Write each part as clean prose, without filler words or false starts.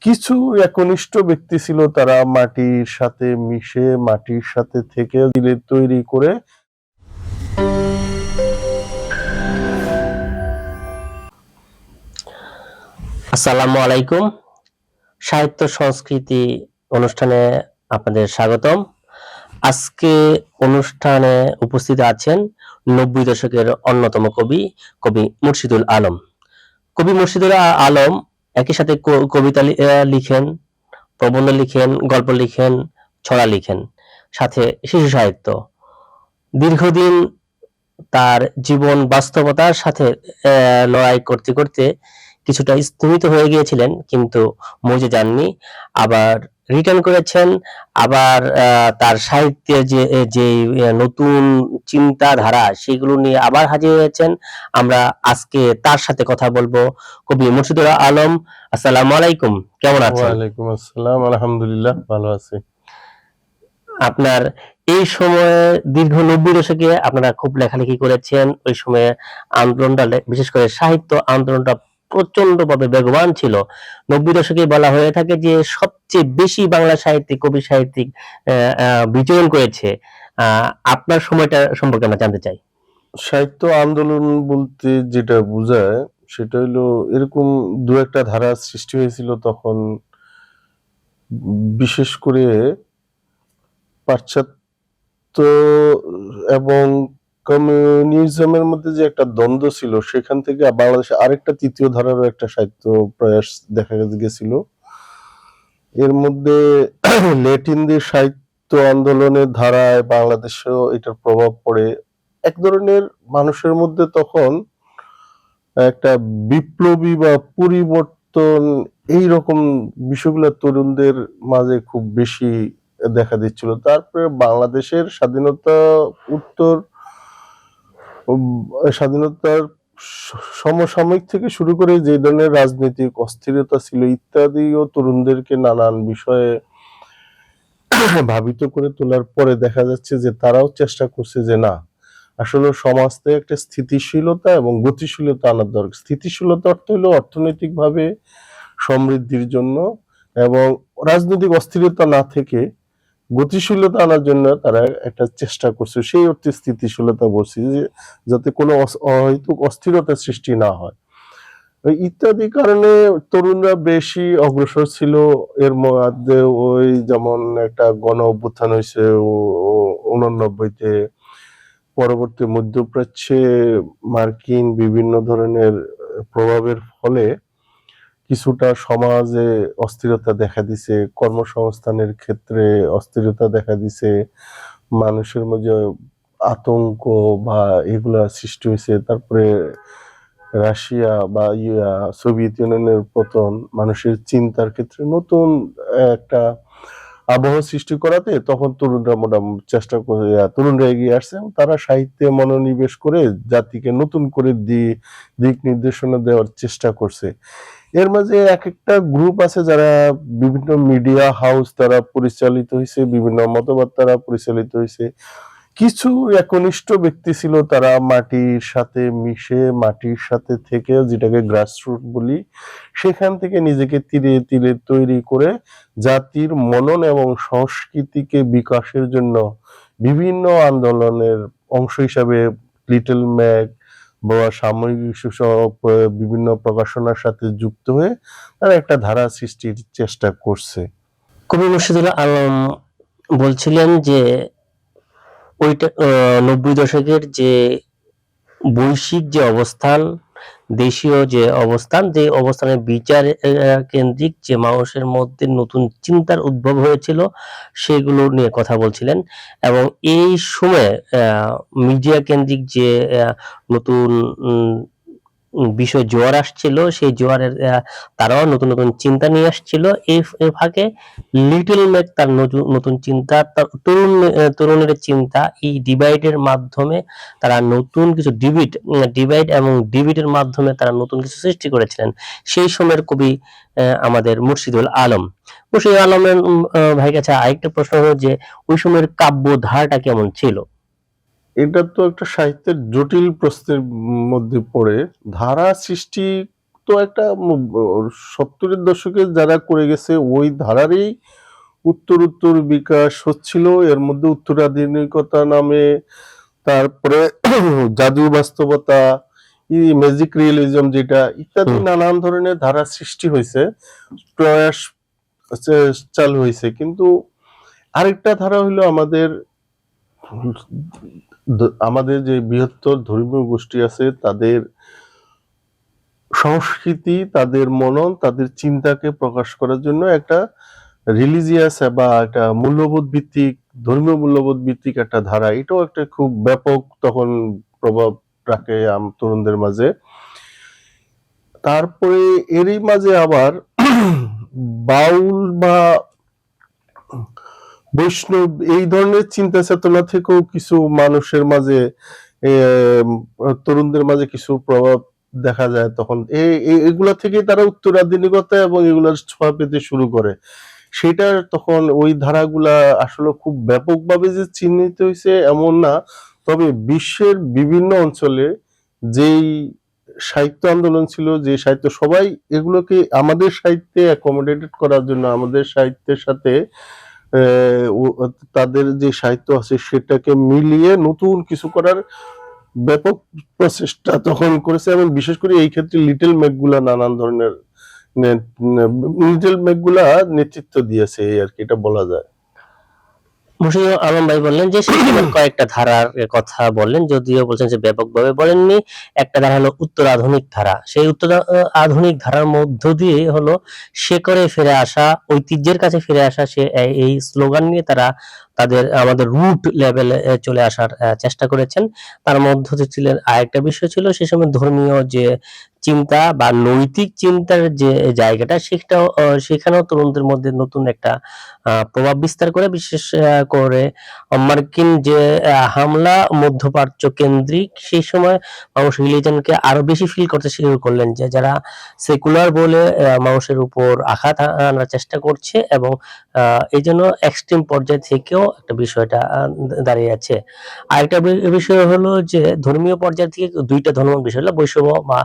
কিছু একনিষ্ঠ ব্যক্তি ছিল, তারা মাটির সাথে মিশে মাটির সাথে থেকে ধীরে তৈরি করে আসসালামু আলাইকুম। সাহিত্য সংস্কৃতি অনুষ্ঠানে আপনাদের স্বাগতম। আজকে অনুষ্ঠানে উপস্থিত আছেন 90 দশকের অন্যতম কবি মুর্শিদুল আলম। কবি মুর্শিদুল আলম একই সাথে কবিতা লিখেন, প্রবন্ধ লিখেন, গল্প লিখেন, ছড়া লিখেন, সাথে শিশু সাহিত্য। দীর্ঘদিন তার জীবন বাস্তবতার সাথে লড়াই করতে করতে কিছুটা স্তমিত হয়ে গিয়েছিলেন, কিন্তু মরে যাননি। আবার রিটার্ন করেছেন। আবার তার সাহিত্যের যে নতুন চিন্তাধারা, সেগুলো নিয়ে আবার হাজির হয়েছেন। আমরা আজকে তার সাথে কথা বলবো। কবি মুর্শিদুল আলম, আসসালামু আলাইকুম, কেমন আছেন? ওয়ালাইকুম আসসালাম, আলহামদুলিল্লাহ, ভালো আছি। আপনার এই সময়ে দীর্ঘ 90 দশকে আপনারা খুব লেখালেখি করেছেন। ওই সময়ে আন্দোলনটা, বিশেষ করে সাহিত্য আন্দোলনটা প্রচন্ডভাবে বেগবান ছিল। 90 দশকে বলা হয়ে থাকে যে সবচেয়ে বেশি বাংলা সাহিত্যিক, কবি সাহিত্যিক বিচরণ করেছে। আপনার সময়টা সম্পর্কে আমরা জানতে চাই। সাহিত্য আন্দোলন বলতে যেটা বোঝায় সেটা হলো এরকম দু একটা ধারা সৃষ্টি হয়েছিল তখন, বিশেষ করে পাশ্চাত্য এবং কমিউনিজমের মধ্যে যে একটা দ্বন্দ্ব ছিল, সেখান থেকে বাংলাদেশে আরেকটা তৃতীয় ধারারও একটা সাহিত্য প্রয়াস দেখা গেছিল। এর মধ্যে ল্যাটিনদের সাহিত্য আন্দোলনের ধারায় বাংলাদেশেও এটার প্রভাব পড়ে। এক ধরনের মানুষের মধ্যে তখন একটা বিপ্লবী বা পরিবর্তন, এই রকম বিষয়গুলো তরুণদের মাঝে খুব বেশি দেখা দিচ্ছিল। তারপরে বাংলাদেশের স্বাধীনতা উত্তর স্বাধীনতার সমসাময়িক থেকে শুরু করে যে ধরনের রাজনৈতিক অস্থিরতা ছিল ইত্যাদিও তরুণদেরকে নানান বিষয়ে ভাবিত করে তোলার পরে দেখা যাচ্ছে যে তারাও চেষ্টা করছে যে না, আসলে সমাজে একটা স্থিতিশীলতা এবং গতিশীলতা আনার দরকার। স্থিতিশীলতা অর্থ হলো অর্থনৈতিকভাবে সমৃদ্ধির জন্য, এবং রাজনৈতিক অস্থিরতা না থেকে গতিশীলতা আনার জন্য তারা একটা চেষ্টা করছে। সেই অর্থে স্থিতিশীলতা বলছি, যে যাতে কোনো অহেতুক অস্থিরতার সৃষ্টি না হয়। ইত্যাদি কারণে তরুণরা বেশি অগ্রসর ছিল। এর মধ্যে ওই যেমন একটা গণ অভ্যুত্থান হয়েছে 89-তে, পরবর্তী মধ্যপ্রাচ্যে মার্কিন বিভিন্ন ধরনের প্রভাবের ফলে কিছুটা সমাজে অস্থিরতা দেখা দিছে, কর্মসংস্থানের ক্ষেত্রে অস্থিরতা দেখা দিছে, মানুষের মধ্যে আতঙ্ক বা এগুলা সৃষ্টি হয়েছে। তারপরে রাশিয়া বা সোভিয়েত ইউনিয়নের পতন মানুষের চিন্তার ক্ষেত্রে নতুন একটা আবহাওয়া সৃষ্টি করাতে তখন তরুণরা মোটামুটি চেষ্টা করে, তরুণরা এগিয়ে আসছে। তারা সাহিত্যে মনোনিবেশ করে জাতিকে নতুন করে দিক নির্দেশনা দেওয়ার চেষ্টা করছে। এর মাঝে এক একটা গ্রুপ আছে যারা বিভিন্ন মিডিয়া হাউস তারা পরিচালিত হয়েছে, বিভিন্ন মতবাদ তারা পরিচালিত হয়েছে। কিছু একনিষ্ঠ ব্যক্তি ছিল, তারা মাটির সাথে মিশে মাটির সাথে থেকে, যেটাকে গ্রাসরুট বলি, সেখান থেকে নিজেকে ধীরে ধীরে তৈরি করে জাতির মনন এবং সংস্কৃতিকে বিকাশের জন্য বিভিন্ন আন্দোলনের অংশ হিসাবে লিটল ম্যাগ বা সাময়িক সহ বিভিন্ন প্রকাশনার সাথে যুক্ত হয়ে তারা একটা ধারা সৃষ্টির চেষ্টা করছে। কবি মুর্শিদুল আলম বলছিলেন যে ওইটা 90 দশকের যে বৈশ্বিক যে অবস্থান, দেশীয় যে অবস্থান, যে অবস্থানের বিচার কেন্দ্রিক যে মানুষের মধ্যে নতুন চিন্তার উদ্ভব হয়েছিল, সেগুলো নিয়ে কথা বলছিলেন। এবং এই সময়ে মিডিয়া কেন্দ্রিক যে নতুন বিষয় জোয়ার আসছিল, সেই জোয়ারের তারাও নতুন নতুন চিন্তা নিয়ে আসছিল। এই ফাঁকে লিটল ম্যাক তার নতুন চিন্তা, তার তরুণের চিন্তা, এই ডিভাইডের মাধ্যমে তারা নতুন কিছু ডিভাইড এবং ডিবিটের মাধ্যমে তারা নতুন কিছু সৃষ্টি করেছিলেন। সেই সময়ের কবি আমাদের মুর্শিদুল আলম। মুর্শিদুল আলমের ভাই কাছে আরেকটা প্রশ্ন হলো যে ওই সময়ের কাব্য ধারাটা কেমন ছিল? এটা তো একটা সাহিত্যের জটিল প্রশ্নের মধ্যে পড়ে। ধারা সৃষ্টি একটা 70-এর দশকে যারা করে গেছে ওই ধারারই উত্তর বিকাশ হচ্ছিল। এর মধ্যে উত্তরাধুনিকতা নামে, তারপরে জাদু বাস্তবতা, ম্যাজিক রিয়েলিজম যেটা ইত্যাদি নানান ধরনের ধারা সৃষ্টি হয়েছে, প্রয়াস চালু হয়েছে। কিন্তু আরেকটা ধারা হইলো আমাদের যে বৃহত্তর ধর্মীয় গোষ্ঠী আছে তাদের সংস্কৃতি, তাদের মনন, তাদের চিন্তাকে প্রকাশ করার জন্য একটা রিলিজিয়াস বা একটা মূল্যবোধ ভিত্তিক, ধর্মীয় মূল্যবোধ ভিত্তিক একটা ধারা, এটাও একটা খুব ব্যাপক তখন প্রভাব রাখে তরুণদের মাঝে। তারপরে এরই মাঝে আবার বাউল বা বৈষ্ণব এই ধরনের চিন্তা চেতনা থেকেও কিছু মানুষের মাঝে, তরুণদের মাঝে কিছু প্রভাব দেখা যায়। তখন এগুলা থেকে তারা উত্তরাধুনিকতা এবং এগুলার ছোঁয়া পেতে শুরু করে। সেটা তখন ওই ধারাগুলা আসলে খুব ব্যাপকভাবে যে চিহ্নিত হয়েছে এমন না, তবে বিশ্বের বিভিন্ন অঞ্চলে যেই সাহিত্য আন্দোলন ছিল, যে সাহিত্য সবাই এগুলোকে আমাদের সাহিত্যে অ্যাকোমোডেটেড করার জন্য, আমাদের সাহিত্যের সাথে তাদের যে সাহিত্য আছে সেটাকে মিলিয়ে নতুন কিছু করার ব্যাপক প্রচেষ্টা তখন করেছে। এবং বিশেষ করে এই ক্ষেত্রে লিটল ম্যাকগুলা নানান ধরনের লিটল ম্যাকগুলা নেতৃত্ব দিয়েছে, এই আর কি, এটা বলা যায়। মুর্শিদুল আলম ভাই বললেন যে সেখানে কয়েকটা ধারার কথা বললেন, যদিও বলছেন যে ব্যাপকভাবে বলেননি। একটা ধারা হলো উত্তর আধুনিক ধারা। সেই উত্তর আধুনিক ধারার মধ্য দিয়ে হলো শেকড়ে ফিরে আসা, ঐতিহ্যের কাছে ফিরে আসা, সে এই স্লোগান নিয়ে তারা আমাদের রুট লেভেলে চলে আসার চেষ্টা করেছেন। তার মধ্যে ছিলেন আরেকটা বিষয় ছিল সে সময় ধর্মীয় যে চিন্তা বা নৈতিক চিন্তার যে জায়গাটা, সেখানেও তরুণদের মধ্যে নতুন একটা প্রভাব বিস্তার করে। বিশেষ করে মার্কিন যে হামলা মধ্যপ্রাচ্য কেন্দ্রিক, সেই সময় মানুষ রিলিজনকে আরো বেশি ফিল করতে শুরু করলেন, যে যারা সেকুলার বলে মানুষের উপর আঘাত আনার চেষ্টা করছে, এবং এই জন্য এক্সট্রিম পর্যায় থেকেও একটা বিষয়টা দাঁড়িয়ে আছে। আরেকটা বিষয় হলো যে ধর্মীয় পর্যায় থেকে দুইটা ধর্ম বিষয় হলো বৈষম্য বা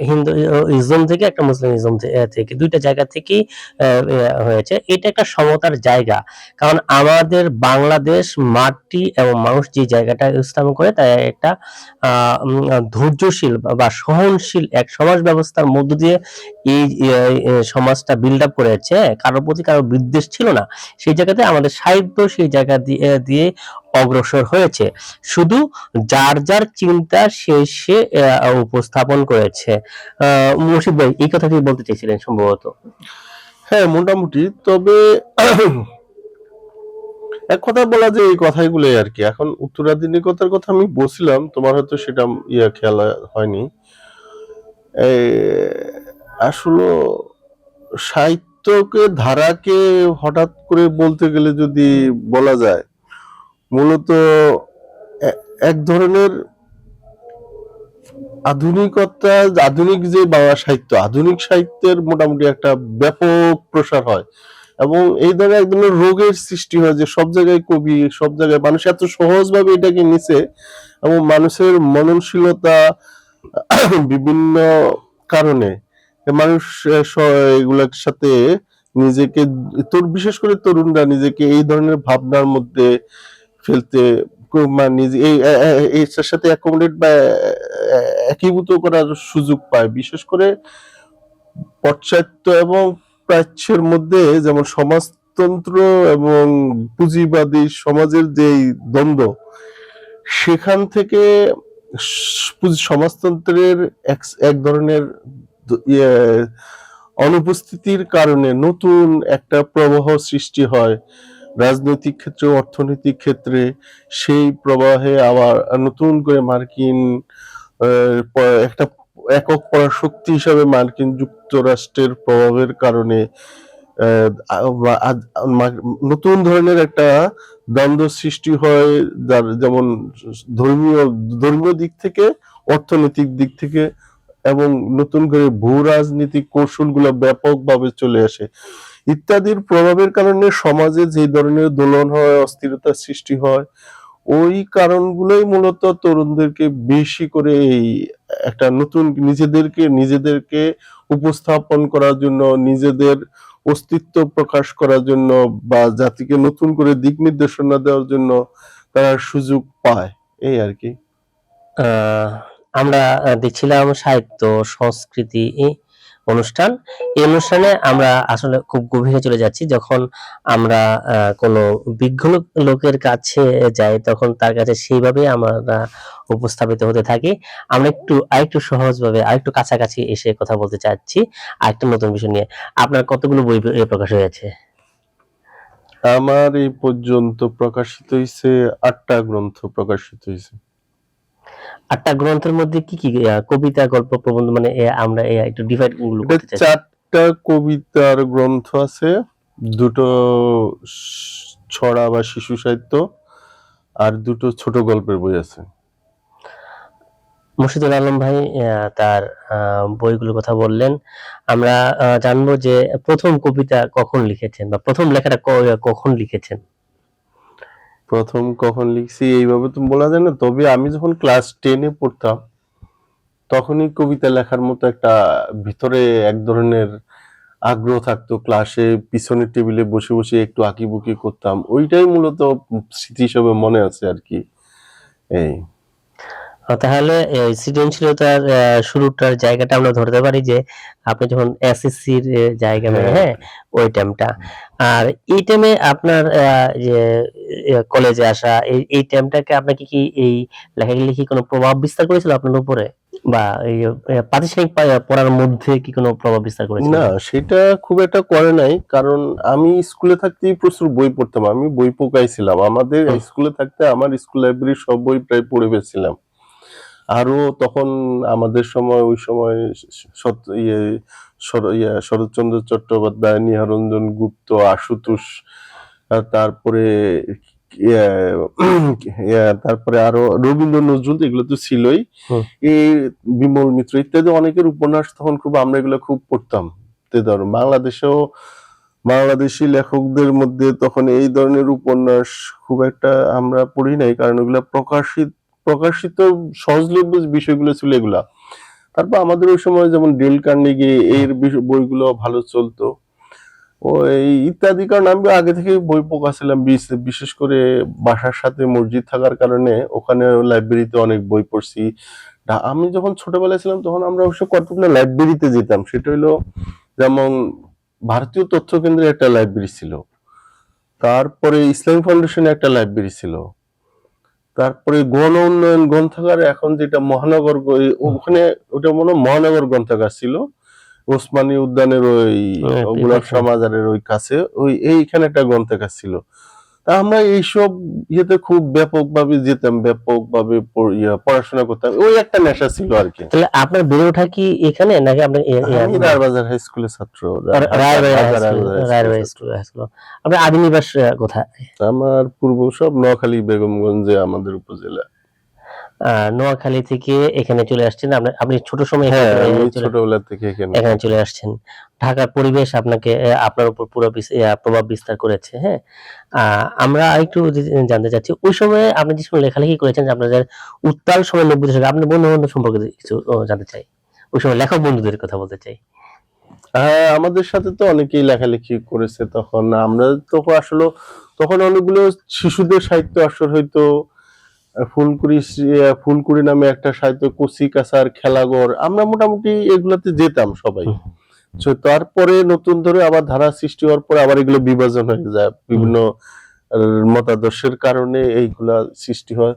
হিন্দুইজম থেকে একটা মুসলিমিজম থেকে, দুইটা জায়গা থেকেই হয়েছে। এটা একটা সমতার জায়গা, কারণ আমাদের বাংলাদেশ মাটি এবং মানুষ যে জায়গাটা স্থাপন করে তাই একটা ধৈর্যশীল বা সহনশীল এক সমাজ ব্যবস্থার মধ্য দিয়ে এই সমাজটা বিল্ড আপ করেছে। কারোর প্রতি কারো বিদ্বেষ ছিল না। সেই জায়গাতে আমাদের সাহিত্য সেই জায়গা দিয়ে অগ্রসর হয়েছে। শুধু যার যার চিন্তা সে উপস্থাপন করেছে। মুর্শিদ ভাই এই কথাটি বলতে চাইছিলেন সম্ভবত। হ্যাঁ, মোটামুটি। তবে এক কথা বলা যায় এই কথাগুলোই আর কি। এখন উত্তরাধুনিকতার কথা আমি বলছিলাম, তোমার হয়তো সেটা খেয়াল হয়নি। আসলে সাহিত্যকে ধারাকে হঠাৎ করে বলতে গেলে যদি বলা যায়, মূলত এক ধরনের আধুনিকতা, আধুনিক যে বাংলা সাহিত্য, আধুনিক সাহিত্যের মোটামুটি একটা ব্যাপক প্রসার হয়, এবং এই ধরনের এক ধরনের রোগের সৃষ্টি হয় যে সব জায়গায় কবি, সব জায়গায় মানুষ এত সহজভাবে এটাকে নিছে, এবং মানুষের মননশীলতা বিভিন্ন কারণে মানুষ এগুলোর সাথে নিজেকে, বিশেষ করে তরুণরা নিজেকে এই ধরনের ভাবনার মধ্যে ফেলতে, নিজে এর সাথে অ্যাকোমোডেট বা একীভূত করার সুযোগ পায়। বিশেষ করে পাশ্চাত্য এবং প্রাচ্যের মধ্যে যেমন সমাজতন্ত্র এবং পুঁজিবাদী সমাজের যেই দ্বন্দ্ব, সেখান থেকে সমাজতন্ত্রের এক ধরনের অনুপস্থিতির কারণে নতুন একটা প্রবাহ সৃষ্টি হয় রাজনৈতিক ক্ষেত্রে, অর্থনৈতিক ক্ষেত্রে। সেই প্রবাহে আবার নতুন করে মার্কিন একটা একক পরাশক্তি হিসাবে মার্কিন যুক্তরাষ্ট্রের প্রভাবের কারণে নতুন ধরনের একটা দ্বন্দ্ব সৃষ্টি হয়, যার যেমন ধর্মীয় দিক থেকে, অর্থনৈতিক দিক থেকে, এবং নতুন করে ভূ রাজনীতিক কৌশলগুলো ব্যাপকভাবে চলে আসে ইত্যাদির প্রভাবের কারণে সমাজে যে ধরনের দোলন হয়, অস্থিরতার সৃষ্টি হয়, ওই কারণগুলোই মূলত তরুণদেরকে বেশি করে এই একটা নতুন নিজেদেরকে উপস্থাপন করার জন্য, নিজেদের অস্তিত্ব প্রকাশ করার জন্য বা জাতিকে নতুন করে দিক নির্দেশনা দেওয়ার জন্য তারা সুযোগ পায়, এই আর কি। আহ, আমরা দেখছিলাম সাহিত্য সংস্কৃতি অনুষ্ঠান। এই অনুষ্ঠানে আমরা আসলে খুব গভীরে চলে যাচ্ছি। যখন আমরা কোনো বিজ্ঞ লোকের কাছে যাই, তখন তার কাছে সেইভাবে আমরা উপস্থাপিত হতে থাকি। আমরা আরেকটু সহজভাবে আরেকটু কাছাকাছি এসে কথা বলতে চাচ্ছি আরেকটা নতুন বিষয় নিয়ে। আপনার কতগুলো বই প্রকাশ হয়েছে? আমার এই পর্যন্ত প্রকাশিত হয়েছে 8টা গ্রন্থ প্রকাশিত হয়েছে। 8টা গ্রন্থের মধ্যে কি কি কবিতা, গল্প, প্রবন্ধ, মানে আমরা একটু ডিভাইড গুলো এটা করতে চাই। 4টা কবিতার গ্রন্থ আছে, 2টো ছড়া বা শিশু সাহিত্য, আর 2টো ছোট গল্পের বই আছে। মুর্শিদুল আলম ভাই তার বইগুলোর কথা বললেন। আমরা জানবো যে প্রথম কবিতা কখন লিখেছেন বা প্রথম লেখাটা কখন লিখেছেন? প্রথম কখন লিখছি এইভাবে তো বলা যায় না, তবে আমি যখন ক্লাস 10-এ পড়তাম তখনই কবিতা লেখার মতো একটা ভিতরে এক ধরনের আগ্রহ থাকতো। ক্লাসে পিছনের টেবিলে বসে বসে একটু আঁকিবুকি করতাম, ওইটাই মূলত স্মৃতি হিসেবে মনে আছে আর কি। এই তাহলে এই সৃজনশীলতার শুরুটার জায়গাটা আমরা ধরতে পারি যে আপনি যখন এসএসসির জায়গা, মানে হ্যাঁ, হ্যাঁ, ওই টাইমটা। আর এই টাইমে আপনার যে কলেজে আসা, এই টাইমটাকে আপনাকে কি এই লেখালেখি কোনো প্রভাব বিস্তার করেছিল আপনার উপরে, বা এই প্রাতিষ্ঠানিক পড়ার মধ্যে কি কোনো প্রভাব বিস্তার করেছিল? না সেটা খুব একটা করে নাই, কারণ আমি স্কুলে থাকতেই প্রচুর বই পড়তাম, আমি বই পোকাই ছিলাম। আমাদের হুম, স্কুলে থাকতে আমার স্কুল লাইব্রেরির সব বই প্রায় পড়ে ফেলছিলাম। আরো তখন আমাদের সময়, ওই সময় শরৎচন্দ্র চট্টোপাধ্যায়, নিহারঞ্জন গুপ্ত, আশুতোষ, তারপরে তারপরে আরো রবীন্দ্র নজরুল, এগুলো তো ছিলই। হুম। এই বিমল মিত্র ইত্যাদি অনেকের উপন্যাস তখন খুব, আমরা এগুলো খুব পড়তাম। তে ধরো বাংলাদেশি লেখকদের মধ্যে তখন এই ধরনের উপন্যাস খুব একটা আমরা পড়ি নাই, কারণ ওগুলা প্রকাশিত সহজলভ্য বিষয়গুলো ছিল এগুলা। তারপর আমাদের ওই সময় যেমন ডেল কার্নেগি এর বইগুলো ভালো চলতো, ও এই ইত্যাদি। কারণ আমি আগে থেকে বই পোকা ছিলাম, বিশেষ করে বাসার সাথে মসজিদ থাকার কারণে ওখানে লাইব্রেরিতে অনেক বই পড়ছি। আমি যখন ছোটবেলায় ছিলাম তখন আমরা অবশ্য কতগুলো লাইব্রেরিতে যেতাম, সেটা হলো যেমন ভারতীয় তথ্য কেন্দ্রের একটা লাইব্রেরি ছিল, তারপরে ইসলামী ফাউন্ডেশনে একটা লাইব্রেরি ছিল, তারপরে গণ উন্নয়ন গ্রন্থাগার, এখন যেটা মহানগর, ওখানে ওটা মনে হয় মহানগর গ্রন্থাগার ছিল, ওসমানী উদ্যানের ওই গোলাপ শাহ মাজারের ওই কাছে, এইখানে একটা গ্রন্থাগার ছিল। তা আমরা এইসব ইয়েতে খুব ব্যাপকভাবে যেতাম, ব্যাপকভাবে পড়াশোনা করতাম, ওই একটা নেশা ছিল আর কি। তাহলে আপনার বেড়ে ওঠা কি এখানে, নাকি আপনি আমি রায়বাজার হাই স্কুলের ছাত্র, রায়বাড়ি স্কুল? আপনার আদি নিবাস কোথায়? আমার পূর্ব সব নোয়াখালী বেগমগঞ্জে আমাদের উপজেলা। নোয়াখালী থেকে এখানে চলে আসছেন আপনি ছোট সময় হ্যাঁ, আমি ছোটবেলা থেকে এখানে চলে আসছেন। ঢাকার পরিবেশ আপনাকে আপনার উপর পুরো প্রভাব বিস্তার করেছে, হ্যাঁ। আমরা একটু জানতে চাচ্ছি, ওই সময়ে আপনি যে সময় লেখালেখি করেছেন, যে আপনাদের উত্তাল সময় 90 দশকে, আপনার বন্ধু বান্ধব সম্পর্কে কিছু জানতে চাই। ওই সময় লেখক বন্ধুদের কথা বলতে চাই। হ্যাঁ, আমাদের সাথে তো অনেকেই লেখালেখি করেছে তখন। আমরা তখন আসলে তখন অনেকগুলো শিশুদের সাহিত্য আসর হইতো, ফুলকুড়ি নামে একটা সাহিত্য, কচি কাঁচার খেলাঘর, আমরা মোটামুটি এগুলাতে যেতাম সবাই। তারপরে নতুন ধরে আবার ধারা সৃষ্টি হওয়ার পরে আবার এগুলো বিভাজন হয়ে যায়, বিভিন্ন মতাদর্শের কারণে এইগুলা সৃষ্টি হয়।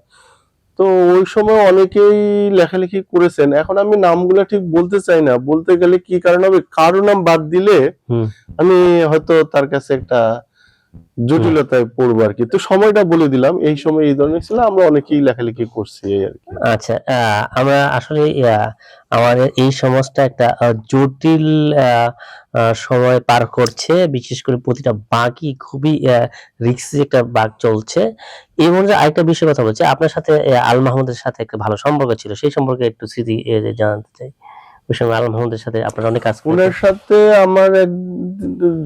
তো ওই সময় অনেকেই লেখালেখি করেছেন, এখন আমি নামগুলা ঠিক বলতে চাই না, বলতে গেলে কি কারণ হবে, কারো নাম বাদ দিলে আমি হয়তো তার কাছে একটা জটিলতায় পড়বো আর কি। তো সময়টা বলে দিলাম, এই সময় এই ধরনের ছিল, আমরা অনেকেই লেখালেখি করছি এই আর কি। আচ্ছা, আমরা আসলে আমাদের এই সমাজটা একটা জটিল সময় পার করছে। বিশেষ করে প্রতিটা বাঁকই খুবই রিস্কি একটা বাঁক চলছে। এই মধ্যে আরেকটা বিষয় কথা বলছি, আপনার সাথে আল মাহমুদের সাথে একটা ভালো সম্পর্ক ছিল, সেই সম্পর্কে একটু স্মৃতি জানতে চাই। ওই সময় আল মাহমুদের সাথে আপনারা অনেক কাজ করেছেন। উনার সাথে আমার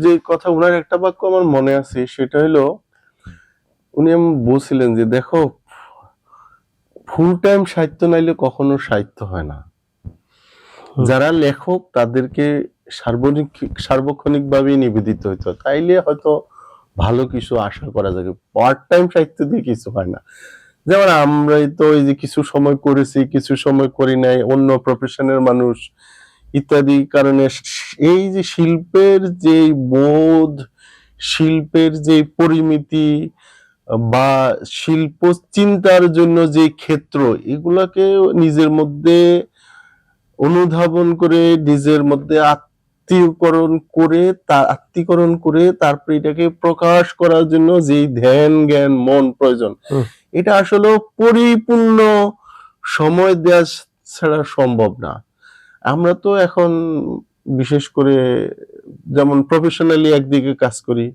যে কথা, উনার একটা বাক্য আমার মনে আছে, সেটা হলো উনি বলছিলেন যে দেখো, ফুল টাইম সাহিত্য নাইলে কখনো সাহিত্য হয় না। যারা লেখক তাদেরকে সার্বক্ষণিকভাবে নিবেদিত হইতে হয়, তাইলে হয়তো ভালো কিছু আশা করা যাবে। পার্ট টাইম সাহিত্য দিয়ে কিছু হয় না। যেমন আমরাই তো এই যে কিছু সময় করেছি, কিছু সময় করি নাই, অন্য প্রফেশনের মানুষ ইত্যাদি কারণে এই যে শিল্পের যে বোধ, শিল্পের যে পরিমিতি বা শিল্প চিন্তার জন্য যে ক্ষেত্র, এগুলাকে নিজের মধ্যে অনুধাবন করে, নিজের মধ্যে আত্মীকরণ করে তারপরে এটাকে প্রকাশ করার জন্য যে ধ্যান জ্ঞান মন প্রয়োজন, এটা আসলে পরিপূর্ণ সময় দেওয়া ছাড়া সম্ভব না। আমরা তো এখন বিশেষ করে যেমন প্রফেশনালি একদিকে কাজ করি,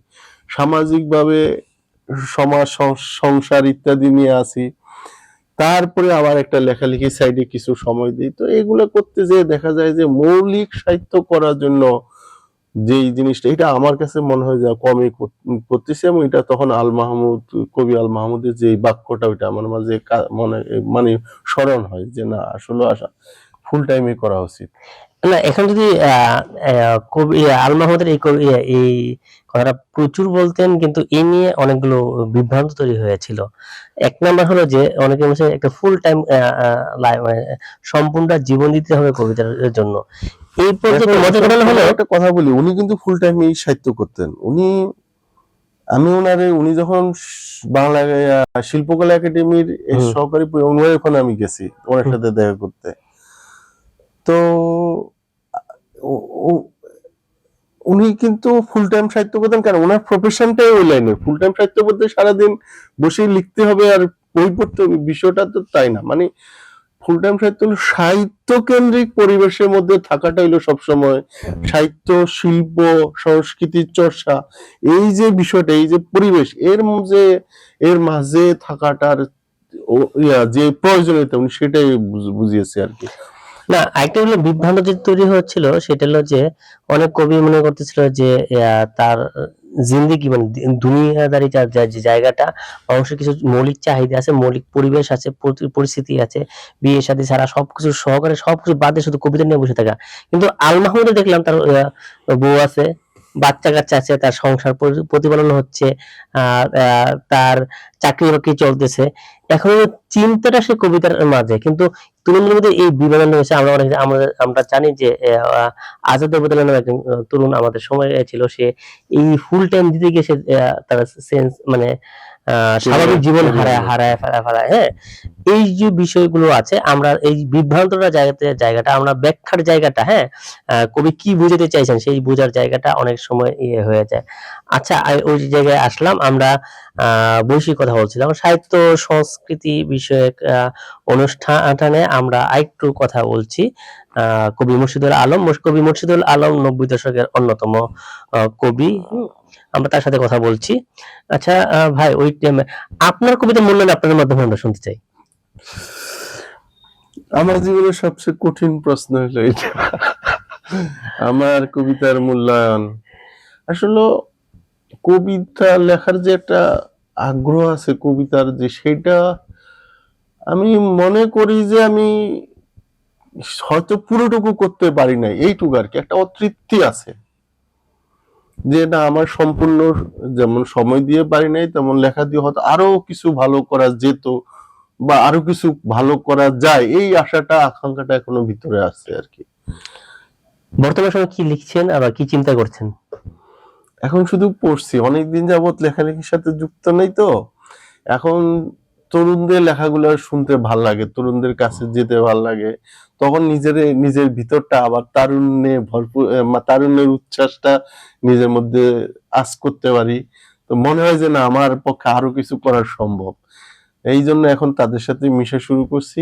সামাজিকভাবে সমাজ সংসার ইত্যাদি নিয়ে আছি, তারপরে আবার একটা লেখালেখি সাইডে কিছু সময় দিই। তো এগুলো করতে যেয়ে দেখা যায় যে মৌলিক সাহিত্য করার জন্য যেই জিনিসটা, এটা আমার কাছে মনে হয় যে কমই করতেছি। এবং এটা তখন কবি আল মাহমুদের যে বাক্যটা, ওইটা আমার মাঝে মানে স্মরণ হয় যে না, আসলে ফুল টাইমে করা উচিত। না, এখন যদি কবি আল মাহমুদের এই কথাটা প্রচুর বলতেন, কিন্তু এই নিয়ে অনেকগুলো বিভ্রান্ত তৈরি হয়েছিল। এক নাম্বার হলো যে অনেকে বলছে একটা ফুল টাইম সম্পূর্ণ জীবন দিতে হবে কবিতার জন্য। এই প্রজেক্ট মজার ঘটনা হলো, একটা কথা বলি, উনি কিন্তু ফুল টাইম এই সাহিত্য করতেন। উনি যখন বাংলা শিল্পকলা একাডেমির সহকারী ওখানে আমি গেছি ওনার সাথে দেখা করতে। তো উনি কিন্তু ফুল টাইম সাহিত্য করতেন, কারণ ওনার প্রফেশনটাই ওই লাইনে। ফুল টাইম সাহিত্য করতে সারাদিন বসে লিখতে হবে আর বই পড়তে হবে, বিষয়টা তো তাই না। মানে ফুল টাইম সাহিত্য হলো সাহিত্য কেন্দ্রিক পরিবেশের মধ্যে থাকাটা হলো সবসময় সাহিত্য, শিল্প, সংস্কৃতির চর্চা, এই যে বিষয়টা, এই যে পরিবেশ, এর মাঝে থাকাটার যে প্রয়োজনীয়তা উনি সেটাই বুঝিয়েছে আর কি। না, আরেকটা হলো বিভ্রান্ত যে তৈরি হচ্ছিল, সেটা হলো যে অনেক কবি মনে করতেছিল যে তার জিন্দেগি মানে দুনিয়াদারি যে জায়গাটা, মানুষের কিছু মৌলিক চাহিদা আছে, মৌলিক পরিবেশ আছে, পরিস্থিতি আছে, বিয়ে শাদী ছাড়া সবকিছু সহকারে সবকিছু বাদে শুধু কবিতা নিয়ে বসে থাকা। কিন্তু আল মাহমুদে দেখলাম তার বউ আছে, বাচ্চা কাচ্চা আছে, তার সংসার প্রতিপালন হচ্ছে, তার চাকরি বাকরি চলতেছে, এখন চিন্তাটা সে কবিতার মাঝে। কিন্তু তরুণদের মধ্যে এই বিভাজন রয়েছে। আমরা জানি যে আজাদ দেবদা নামে একজন তরুণ আমাদের সময় ছিল, সে এই ফুল টাইম দিতে গিয়ে সে তার সেন্স মানে স্বাভাবিক জীবন হারায় ফেলায়। হ্যাঁ, এই যে বিষয়গুলো আছে, আমরা এই বিভ্রান্তটা জায়গাটা আমরা ব্যাখ্যার জায়গাটা, হ্যাঁ, কবি কি বুঝাতে চাইছেন সেই বোঝার জায়গাটা অনেক সময় ইয়ে হয়ে যায়। আচ্ছা, ওই জায়গায় আসলাম আমরা, বৈশ্বিক কথা বলছিলাম, সাহিত্য সংস্কৃতি বিষয়ক অনুষ্ঠানে আমরা আরেকটু কথা বলছি। কবি মুর্শিদুল আলম 90 দশকের অন্যতম কবি। আমরা তার সাথে কথা বলছি। আচ্ছা ভাই, ওই টাইমে আপনার কবিতা মূল্যায়ন আপনাদের মাধ্যমে আমরা শুনতে চাই। আমার জীবনের সবচেয়ে কঠিন প্রশ্ন হলো এটা। আমার কবিতার মূল্যায়ন, আসলে কবিতা লেখার যে একটা আগ্রহ আছে কবিতার, যে সেটা আমি মনে করি যে আমি হয়তো পুরোটুকু করতে পারি নাই, এইটুকু আর কি। একটা অতৃপ্তি আছে যে না, আমার সম্পূর্ণ যেমন সময় দিয়ে পারি নাই, তেমন লেখা দিয়ে হয়তো আরো কিছু ভালো করা যেত বা আরো কিছু ভালো করা যায়, এই আশাটা আকাঙ্ক্ষাটা এখনো ভিতরে আছে আর কি। বর্তমান সময় কি লিখছেন আবার কি চিন্তা করছেন? এখন শুধু পড়ছি, অনেকদিন যাবত লেখালেখির সাথে যুক্ত নেই, তো এখন তরুণদের লেখাগুলো শুনতে ভাল লাগে, তরুণদের কাছে যেতে ভাল লাগে, তখন নিজের ভিতরটা আবার তারুণ্যে ভরপুর, তারুণ্যের উচ্ছ্বাসটা নিজের মধ্যে আজ করতে পারি। তো মনে হয় যে না, আমার পক্ষে আরো কিছু করা সম্ভব। এই জন্য এখন তাদের সাথে মিশা শুরু করছি।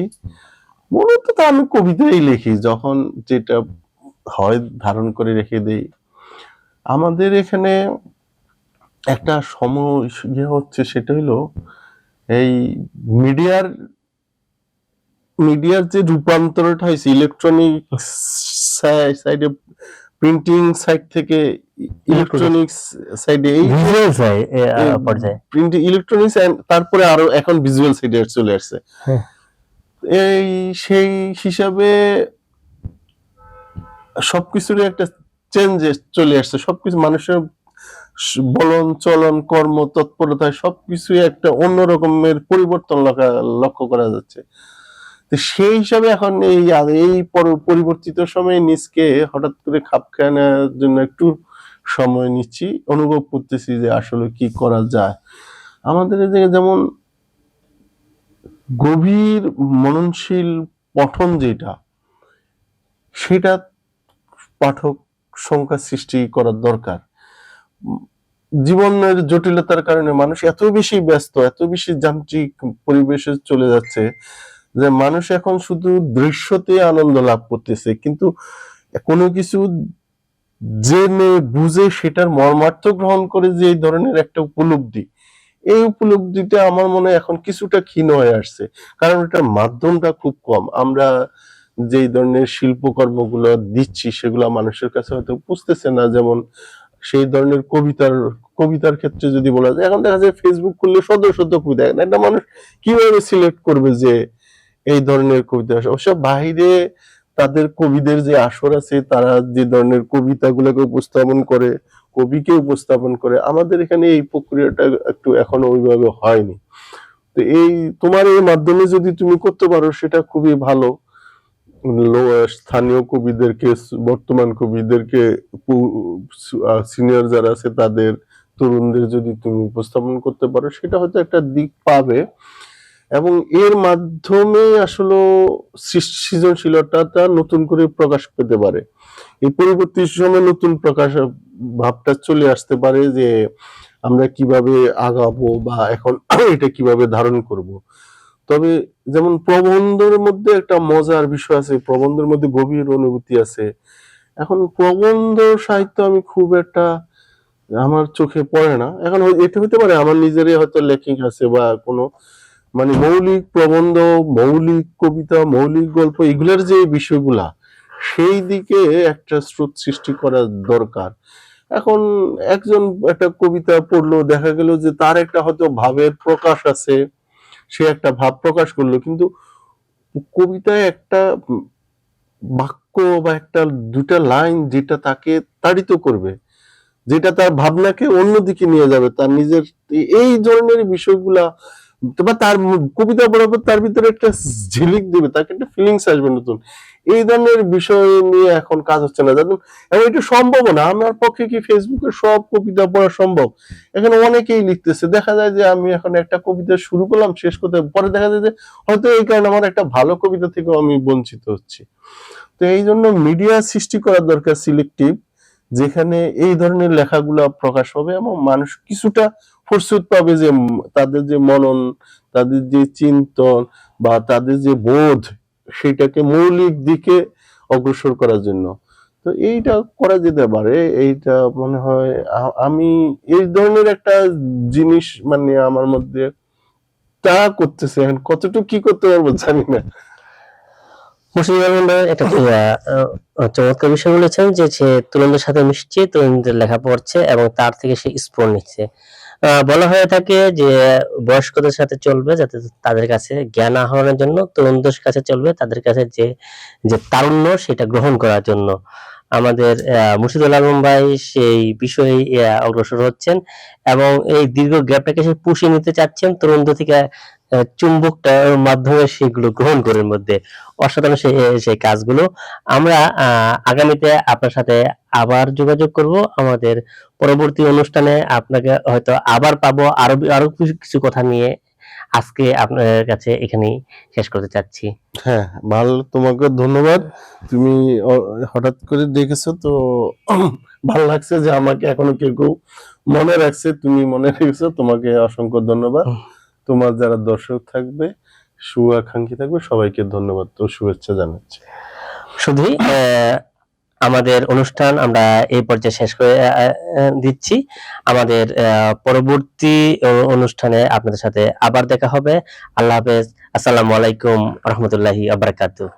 মূলত তো আমি কবিতাই লিখি, যখন যেটা হয় ধারণ করে রেখে দেই। আমাদের এখানে একটা সমস্যা হচ্ছে, সেটা হলো এই মিডিয়ার যে রূপান্তরটা হয়েছে ইলেকট্রনিক সাইডে, প্রিন্টিং সাইড থেকে ইলেকট্রনিক্স সাইডে, এই পর্যায়ে প্রিন্টিং ইলেকট্রনিক্স, তারপরে আরো এখন ভিজুয়াল সাইডে চলে আসছে। এই সেই হিসাবে সবকিছুরই একটা চেঞ্জেস চলে আসছে, সবকিছু মানুষের বলন চলন কর্ম তৎপরতায় সবকিছুই একটা অন্য রকমের পরিবর্তন লক্ষ্য করা যাচ্ছে। তো সেই হিসাবে এখন এই পরিবর্তিত সময়ে নিজকে হঠাৎ করে খাপ খেয়ে নেওয়ার জন্য একটু সময় নিচ্ছি, অনুভব করতেছি যে আসলে কি করা যায়। আমাদের এদিকে যেমন গভীর মননশীল পঠন যেটা, সেটা পাঠক সংখ্যা সৃষ্টি করার দরকার। জীবনের জটিলতার কারণে মানুষ এত বেশি ব্যস্ত, এত বেশি যান্ত্রিক পরিবেশে চলে যাচ্ছে যে মানুষ এখন শুধু দৃশ্যতে আনন্দ লাভ করতেছে, কিন্তু কোনো কিছু জেনে বুঝে সেটার মর্মার্থ গ্রহণ করে যে এই ধরনের একটা উপলব্ধি, এই উপলব্ধিটা আমার মনে হয় এখন কিছুটা ক্ষীণ হয়ে আসছে, কারণ এটার মাধ্যমটা খুব কম। আমরা যেই ধরনের শিল্পকর্মগুলো দিচ্ছি সেগুলো মানুষের কাছে হয়তো বুঝতেছে না। যেমন সেই ধরনের কবিতার ক্ষেত্রে যদি বলা যায়, এখন দেখা যায় ফেসবুক খুললে শত শত কবিতা, একটা মানুষ কিভাবে সিলেক্ট করবে যে এই ধরনের কবিতা? অবশ্য বাহিরে তাদের কবিদের যে আসর আছে, তারা যে ধরনের কবিতাগুলোকে উপস্থাপন করে, কবিকে উপস্থাপন করে, আমাদের এখানে এই প্রক্রিয়াটা একটু এখনো ওইভাবে হয়নি। তো এই তোমার এই মাধ্যমে যদি তুমি করতে পারো সেটা খুবই ভালো। স্থানীয় কবিদেরকে, বর্তমান কবিদেরকে, সিনিয়র যারা আছে তাদের, তরুণদের যদি তুমি উপস্থাপন করতে পারো, সেটা হয়তো একটা দিক পাবে এবং এর মাধ্যমে আসলে সৃজনশীলতাটা নতুন করে প্রকাশ পেতে পারে। এই পরবর্তী সময় নতুন প্রকাশ ভাবটা চলে আসতে পারে যে আমরা কিভাবে আগাবো বা এখন এটা কিভাবে ধারণ করব। তবে যেমন প্রবন্ধের মধ্যে একটা মজার বিষয় আছে, প্রবন্ধের মধ্যে গভীর অনুভূতি আছে। এখন প্রবন্ধ সাহিত্য আমি খুব একটা, আমার চোখে পড়ে না। এখন এটা হতে পারে আমার নিজেরই হয়তো লেখিং আছে বা কোনো, মানে মৌলিক প্রবন্ধ, মৌলিক কবিতা, মৌলিক গল্প, এগুলোর যে বিষয়গুলা, সেই দিকে একটা স্রোত সৃষ্টি করা দরকার। এখন একজন একটা কবিতা পড়লো, দেখা গেল যে তার একটা হয়তো ভাবের প্রকাশ আছে, সে একটা ভাব প্রকাশ করলো, কিন্তু কবিতায় একটা বাক্য বা একটা দুটা লাইন যেটা তাকে তাড়িত করবে, যেটা তার ভাবনাকে অন্যদিকে নিয়ে যাবে, তার নিজের এই ধরনের বিষয়গুলা, বা তার কবিতা বরাবর তার ভিতরে একটা ঝিলিক দিবে, তাকে একটা ফিলিংস আসবে নতুন। এই ধরনের বিষয় নিয়ে এখন কাজ হচ্ছে না, জানেন। এবং এটা সম্ভব না, আমার পক্ষে কি ফেসবুকে সব কবিতা পড়া সম্ভব? এখানে অনেকেই লিখতেছে, দেখা যায় যে আমি এখন একটা কবিতা শুরু করলাম, শেষ করতে পরে দেখা যায় যে হয়তো এই কারণে আমার একটা ভালো কবিতা থেকেও আমি বঞ্চিত হচ্ছি। তো এই জন্য মিডিয়া সৃষ্টি করার দরকার সিলেক্টিভ, যেখানে এই ধরনের লেখাগুলা প্রকাশ হবে এবং মানুষ কিছুটা ফুরসত পাবে যে তাদের যে মনন, তাদের যে চিন্তন বা তাদের যে বোধ, সেটাকে মৌলিক দিকে অগ্রসর করার জন্য। তো এইটা করা যেতে পারে, এইটা মনে হয় আমি এই ধরনের একটা জিনিস মানে আমার মধ্যে তা করতেছে, এখন কতটুকু কি করতে পারবো জানি না। মুর্শিদুল আলম ভাই একটা চমৎকার বিষয় বলেছেন যে সে তরুণদের সাথে মিশছে, তরুণদের লেখা পড়ছে এবং তার থেকে সে স্ফুরণ নিচ্ছে। বলা হয়ে থাকে যে বয়স্কদের সাথে চলবে যাতে তাদের কাছে জ্ঞান আহরণের জন্য, তরুণদের কাছে চলবে তাদের কাছে যে যে তারুণ্য সেটা গ্রহণ করার জন্য। আমাদের মুর্শিদুল আলম ভাই সেই বিষয়ে অগ্রসর হচ্ছেন এবং এই দীর্ঘ গ্যাপটাকে সে পুষিয়ে নিতে চাচ্ছেন, তরুণদের থেকে চুম্বকটার মাধ্যমে সেগুলো গ্রহণ করার মধ্যে অসাধারণ সেই কাজগুলো। আমরা আগামীতে আপনার সাথে আবার যোগাযোগ করব, আমাদের পরবর্তী অনুষ্ঠানে আপনাকে হয়তো আবার পাবো আরো আরো কিছু কথা নিয়ে। আজকে আপনার কাছে এখানেই শেষ করতে চাচ্ছি। হ্যাঁ, ভালো, তোমাকে ধন্যবাদ। তুমি হঠাৎ করে দেখেছো তো ভালো লাগছে যে আমাকে এখনো কেউ কেউ মনে রাখছে, তুমি মনে রেখেছো, তোমাকে অসংখ্য ধন্যবাদ। তোমার যারা দর্শক থাকবে, শুভাকাঙ্ক্ষী থাকবে, সবাইকে ধন্যবাদ তো শুভেচ্ছা জানাচ্ছি। শুধুই আমাদের অনুষ্ঠান আমরা এই পর্যায়ে শেষ করে দিচ্ছি। আমাদের পরবর্তী অনুষ্ঠানে আপনাদের সাথে আবার দেখা হবে। আল্লাহ হাফেজ। আসসালামু আলাইকুম রহমতুল্লাহি আবরাকাতুহ।